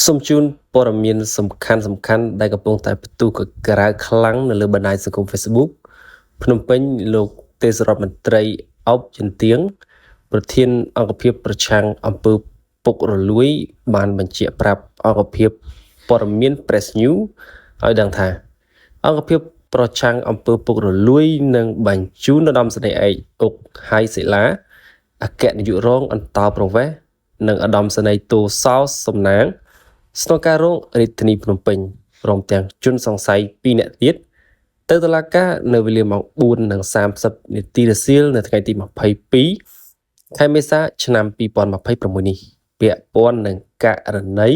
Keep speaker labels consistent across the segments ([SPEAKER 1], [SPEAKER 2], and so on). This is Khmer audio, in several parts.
[SPEAKER 1] សូមជូនព័ត៌មានសំខាន់ដែលកំពុងតែផ្ទុះកក្តៅខ្លាំងនៅលើបណ្ដាញសង្គម Facebook ភ្នំពេញលោកទេសរដ្ឋមន្ត្រីអុកចិនទៀងប្រធានអង្គភិបប្រឆាំងអំពើពុករលួយបានបញ្ជាក់ប្រាប់អង្គភិបព័ត៌មាន Press News ឲ្យដឹងថាអង្គភិបប្រឆាំងអំពើពុករលួយនឹងបញ្ជូនឧត្តមសេនីយ៍ឯកអុកហៃសិលាអគ្គនាយករងអន្តោប្រវេសន៍និងឧត្តមសេនីយ៍តូសោសំណាងស្នងការរងរាជធានីភ្នំពេញព្រមទាំងជនសង្ស័យ2នាក់ទៀតទៅតុលាការនៅវេលាម៉ោង 4:30 នាទីរសៀលនៅថ្ងៃទី22ខែមេសាឆ្នាំ2026នេះពាក់ព័ន្ធនឹងករណី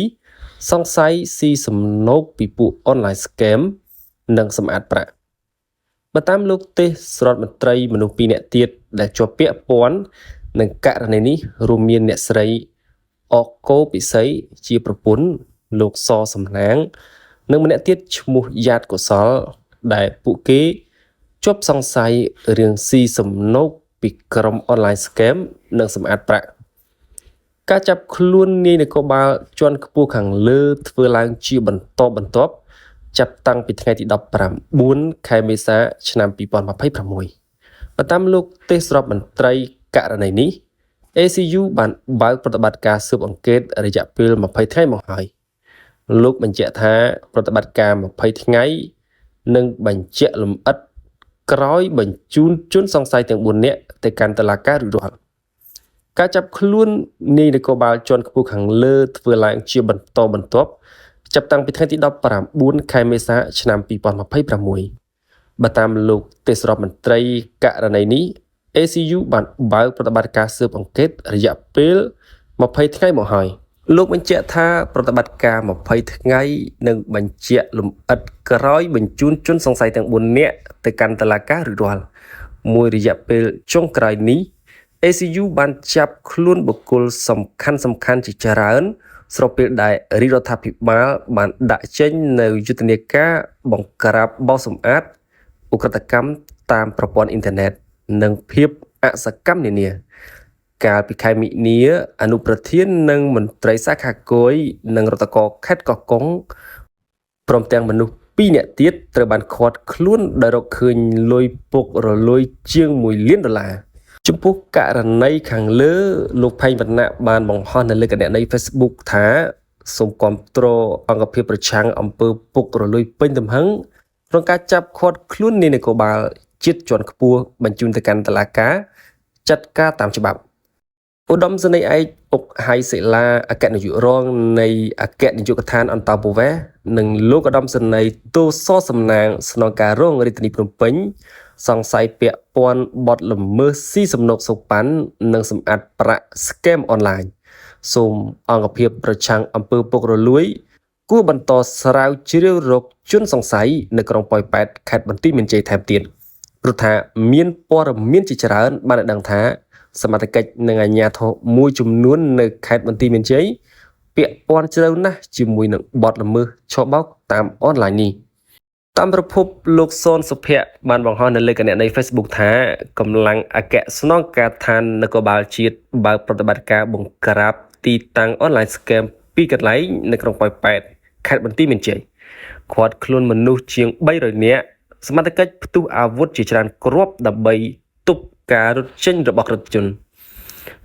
[SPEAKER 1] សង្ស័យស៊ីសំណូកពីពួក online scam និងសម្អាតប្រាក់បើតាមលោកទេសរដ្ឋមន្ត្រីមនុស្ស2នាក់ទៀតដែលជាប់ពាក់ព័ន្ធនឹងករណីនេះរួមមានអ្នកស្រីអកូពិសីជាប្រពន្ធលោកសសំណាងនិងម្នាក់ទៀតឈ្មោះយ៉ាតកុសលដែលពួកគេជាប់សង្ស័យរឿងស៊ីសំណូកពីក្រុម online scam និងសម្អាតប្រាក់ការចាប់ខ្លួននាយនគរបាលជាន់ខ្ពស់ខាងលើធ្វើឡើងជាបន្តបន្ទាប់ចាប់តាំងពីថ្ងៃទី19ខែមេសាឆ្នាំ2026បើតាមលោកទេសរដ្ឋមន្ត្រីករណីនេះACU បានបើកប្រតិបត្តិការស៊ើបអង្កេតរយៈពេល20ថ្ងៃមកហើយលោកបញ្ជាក់ថាប្រតិបត្តិការ20ថ្ងៃនឹងបញ្ជាក់លម្អិតក្រោយបញ្ជូនជនសង្ស័យទាំង4នាក់ទៅកាន់តុលាការរួចរាល់ការចាប់ខ្លួននាយនគរបាលជាន់ខ្ពស់ខាងលើធ្វើឡើងជាបន្តបន្ទាប់ចាប់តាំងពីថ្ងៃទី19ខែមេសាឆ្នាំ2026បើតាមលោកទេសរដ្ឋមន្ត្រីករណីនេះACU បានបើកប្រតិបត្តិការស៊ើបអង្កេតរយៈពេល20ថ្ងៃមកហើយលោកបញ្ជាក់ថាប្រតិបត្តិការ20ថ្ងៃនឹងបញ្ជាក់លម្អិតក្រោយបញ្ជូនជនសង្ស័យទាំង4នាក់ទៅកាន់តុលាការរួចរាល់មួយរយៈពេលចុងក្រោយនេះ ACU បានចាប់ខ្លួនបុគ្គលសំខាន់ជាច្រើនស្របពេលដែលរដ្ឋាភិបាលបានដាក់ចេញនៅយុទ្ធនាការបង្ក្រាបបោសសម្អាតឧក្រិដ្ឋកម្មតាមប្រព័ន្ធអ៊ីនធឺណិតនិងភាពអសកម្មនានាកាលពីខែមិនិនាអនុប្រធាននិងមន្ត្រីសាខាគយនិងរដ្ឋកោខេត្តកោះកុងព្រមទាំងមនុស្ស2នាក់ទៀតត្រូវបានឃាត់ខ្លួនដោយរកឃើញលុយពុករលួយជាង$1 លានចំពោះករណីខាងលើលោកផែងវណ្ណៈបានបង្ហោះនៅលើគណនី Facebook ថាសូមគាំទ្រអង្គភាពប្រឆាំងអំពើពុករលួយពេញទំហឹងក្នុងការចាប់ឃាត់ខ្លួននាយនគរបាលជាតិជាន់ខ្ពស់បញ្ជូនទៅកាន់តុលាការចាត់ការតាមច្បាប់ឧត្តមសេនីយ៍ឯកអុកហៃសិលាអគ្គនាយករងនៃអគ្គនាយកដ្ឋានអន្តោប្រវេសន៍និងលោកឧត្តមសេនីយ៍តូសសំណាងស្នងការរងរាជធានីភ្នំពេញសង្ស័យពាក់ព័ន្ធបទល្មើសស៊ីសំណូកសូប៉ាន់និងសម្អាតប្រាក់ scam online សូមអង្គភាពប្រឆាំងអំពើពុករលួយគួរបន្តស្រាវជ្រាវរកជនសង្ស័យនៅក្រុងប៉ោយប៉ែតខេត្តបន្ទាយមានជ័យថែមទៀតព្រោះថាមានព័ត៌មានជាច្រើនបានដឹងថាសមត្ថកិច្ចនិងអាជ្ញាធរមួយចំនួននៅខេត្តបន្ទាយមានជ័យពាក់ព័ន្ធជ្រៅណាស់ជាមួយនឹងបទល្មើសឆបោកតាមអនឡាញនេះតាមប្រភពលោកសនសុភ័ក្របានបង្ហោះនៅលើគណនី Facebook ថាកម្លាំងអគ្គស្នងការដ្ឋាននគរបាលជាតិបើកប្រតិបត្តិការបង្ក្រាបទីតាំង online scam ពីកន្លែងនៅក្រុងប៉ោយប៉ែតខេត្តបន្ទាយមានជ័យឃាត់ខ្លួនមនុស្សជាង300នាក់សមត្ថកិច្ចផ្ទុះអាវុធជាច្រើនគ្រាប់ដើម្បីទប់ការរត់ចេញរបស់រដ្ឋជន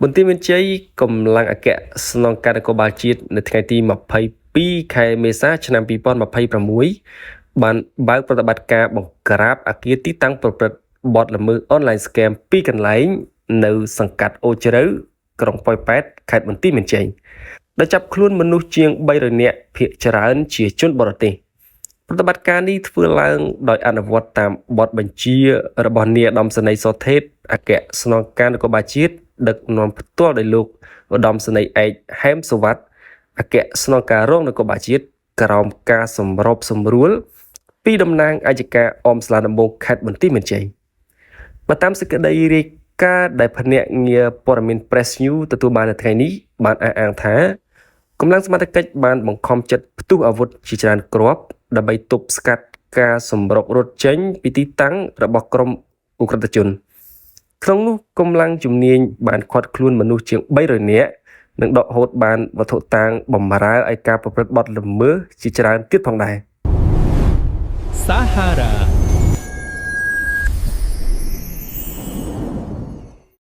[SPEAKER 1] បន្ទាយមានជ័យកម្លាំងអគ្គស្នងការនគរបាលជាតិនៅថ្ងៃទី22ខែមេសាឆ្នាំ2026បានបើកប្រតិបត្តិការបង្ក្រាបអគារទីតាំងប្រព្រឹត្តបទល្មើស online scam ពីកន្លែងនៅសង្កាត់អូជ្រៅក្រុងប៉ោយប៉ែតខេត្តបន្ទាយមានជ័យដែលចាប់ខ្លួនមនុស្សជាង300នាក់ភាគច្រើនជាជនបរទេសប្រតិបត្តិការនេះធ្វើឡើងដោយអនុវត្តតាមបទបញ្ជារបស់នាយឧត្តមសេនីយ៍សុថេតអគ្គស្នងការនគរបាលជាតិដឹកនាំផ្ទាល់ដោយលោកឧត្តមសេនីយ៍ឯកហែមសុវត្ថិអគ្គស្នងការរងនគរបាលជាតិក្រោមការសម្របសម្រួលពីតំណាងអัยការអមស្លាដំបងខេត្តបន្ទាយមានជ័យបើតាមសេចក្តីរាយការណ៍ដែលភ្នាក់ងារព័ត៌មាន Press News ទទួលបាននៅថ្ងៃនេះបានអះអាងថាកម្លាំងសមត្ថកិច្ចបានបង្ខំចិត្តផ្ទុះអាវុធជាច្រើនគ្រាប់ដើម្បីទប់ស្កាត់ការសម្រុករត់ចេញពីទីតាំងរបស់ក្រុមឧក្រិដ្ឋជនក្នុងនោះកម្លាំងជំនាញបានឃាត់ខ្លួនមនុស្សជាង300នាក់ និងដកហូតបានវត្ថុតាងបំរើឲ្យការប្រព្រឹត្តបទល្មើសជាច្រើនទៀតផងដែរ
[SPEAKER 2] Sahara